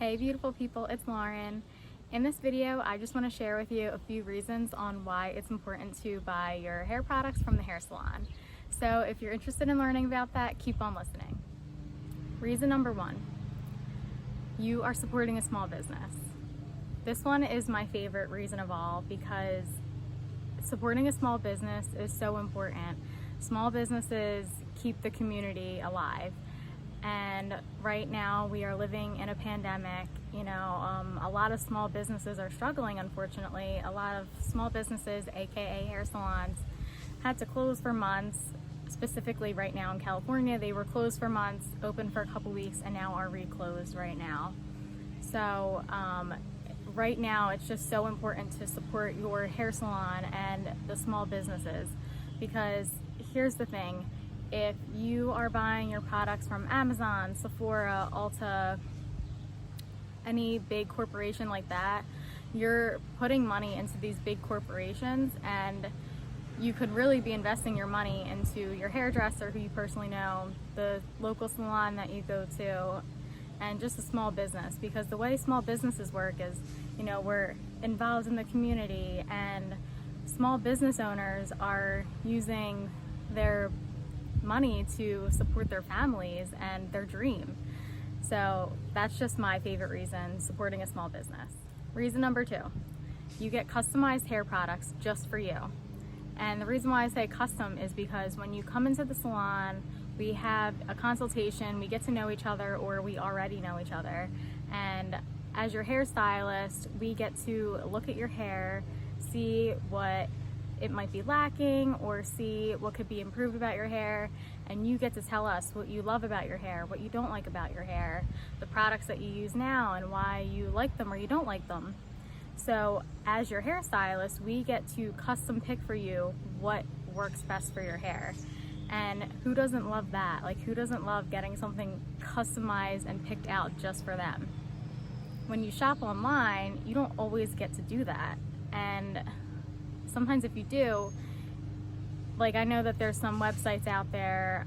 Hey beautiful people, it's Lauren. In this video, I just want to share with you a few reasons on why it's important to buy your hair products from the hair salon. So if you're interested in learning about that, keep on listening. Reason number one, you are supporting a small business. This one is my favorite reason of all because supporting a small business is so important. Small businesses keep the community alive. And right now we are living in a pandemic. A lot of small businesses are struggling, unfortunately. A lot of small businesses, aka hair salons, had to close for months. Specifically right now in California, they were closed for months, open for a couple weeks, and now are reclosed right now. So right now it's just so important to support your hair salon and the small businesses, because here's the thing. If you are buying your products from Amazon, Sephora, Ulta, any big corporation like that, you're putting money into these big corporations, and you could really be investing your money into your hairdresser who you personally know, the local salon that you go to, and just a small business. Because the way small businesses work is, we're involved in the community, and small business owners are using their money to support their families and their dream. So that's just my favorite reason, supporting a small business. Reason number two, you get customized hair products just for you. And the reason why I say custom is because when you come into the salon, we have a consultation, we get to know each other, or we already know each other. And as your hairstylist, we get to look at your hair, see what it might be lacking, or see what could be improved about your hair, and you get to tell us what you love about your hair, what you don't like about your hair, the products that you use now and why you like them or you don't like them. So as your hairstylist, we get to custom pick for you what works best for your hair. And who doesn't love that? Like, who doesn't love getting something customized and picked out just for them? When you shop online, you don't always get to do that. And sometimes if you do, like, I know that there's some websites out there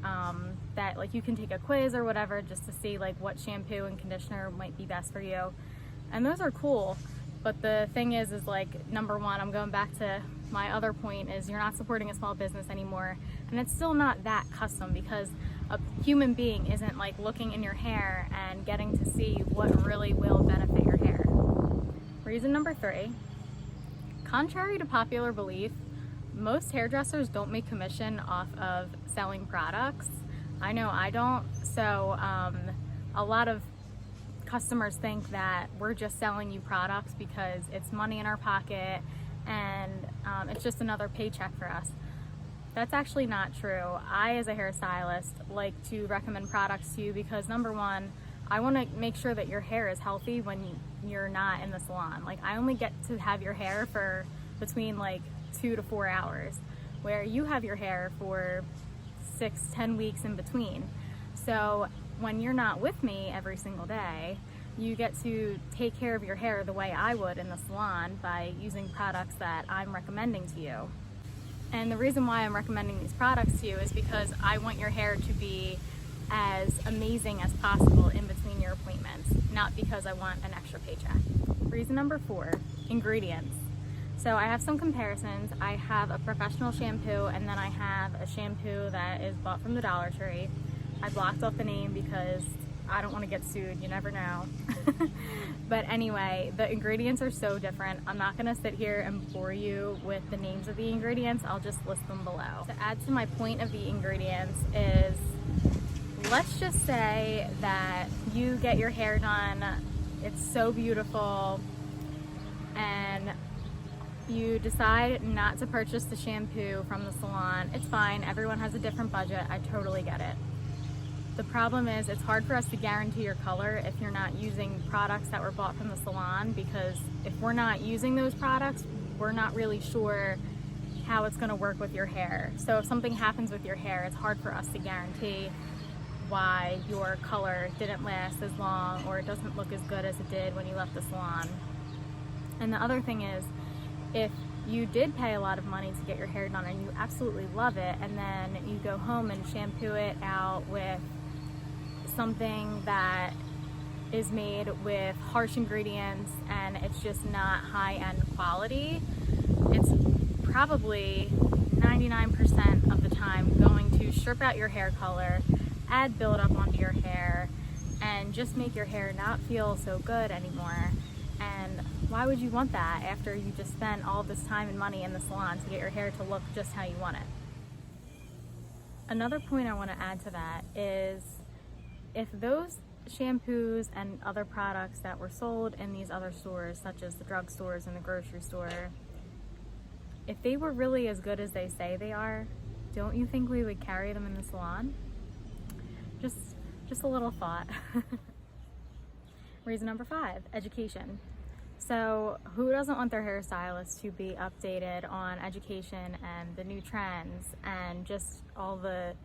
that like you can take a quiz or whatever just to see like what shampoo and conditioner might be best for you. And those are cool. But the thing is like, number one, I'm going back to my other point, is you're not supporting a small business anymore. And it's still not that custom, because a human being isn't like looking in your hair and getting to see what really will benefit your hair. Reason number three, contrary to popular belief, most hairdressers don't make commission off of selling products. I know I don't. So a lot of customers think that we're just selling you products because it's money in our pocket and it's just another paycheck for us. That's actually not true. I, as a hairstylist, like to recommend products to you because, number one, I want to make sure that your hair is healthy when you're not in the salon. Like, I only get to have your hair for between like 2 to 4 hours, where you have your hair for 6-10 weeks in between. So when you're not with me every single day, you get to take care of your hair the way I would in the salon by using products that I'm recommending to you. And the reason why I'm recommending these products to you is because I want your hair to be as amazing as possible in between your appointments, not because I want an extra paycheck. Reason number four, ingredients. So I have some comparisons. I have a professional shampoo, and then I have a shampoo that is bought from the Dollar Tree. I blocked off the name because I don't want to get sued, you never know. But anyway, the ingredients are so different. I'm not going to sit here and bore you with the names of the ingredients. I'll just list them below. To add to my point of the ingredients is, let's just say that you get your hair done, it's so beautiful, and you decide not to purchase the shampoo from the salon. It's fine, everyone has a different budget, I totally get it. The problem is, it's hard for us to guarantee your color if you're not using products that were bought from the salon, because if we're not using those products, we're not really sure how it's gonna work with your hair. So if something happens with your hair, it's hard for us to guarantee why your color didn't last as long, or it doesn't look as good as it did when you left the salon. And the other thing is, if you did pay a lot of money to get your hair done and you absolutely love it, and then you go home and shampoo it out with something that is made with harsh ingredients and it's just not high-end quality, it's probably 99% of the time going to strip out your hair color, add buildup onto your hair, and just make your hair not feel so good anymore. And why would you want that after you just spent all this time and money in the salon to get your hair to look just how you want it? Another point I want to add to that is, if those shampoos and other products that were sold in these other stores, such as the drugstores and the grocery store, if they were really as good as they say they are, don't you think we would carry them in the salon? Just a little thought. Reason number 5, education. So who doesn't want their hairstylist to be updated on education and the new trends and just all the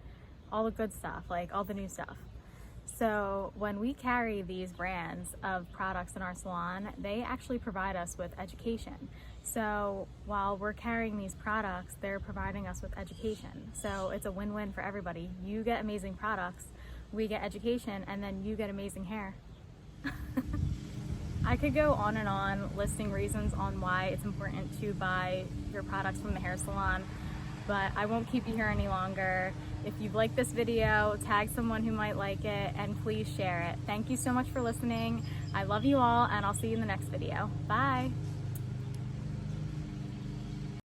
good stuff, like all the new stuff? So when we carry these brands of products in our salon, they actually provide us with education. So while we're carrying these products, they're providing us with education. So it's a win-win for everybody. You get amazing products, we get education, and then you get amazing hair. I could go on and on listing reasons on why it's important to buy your products from the hair salon, but I won't keep you here any longer. If you've liked this video, tag someone who might like it, and please share it. Thank you so much for listening. I love you all, and I'll see you in the next video. Bye.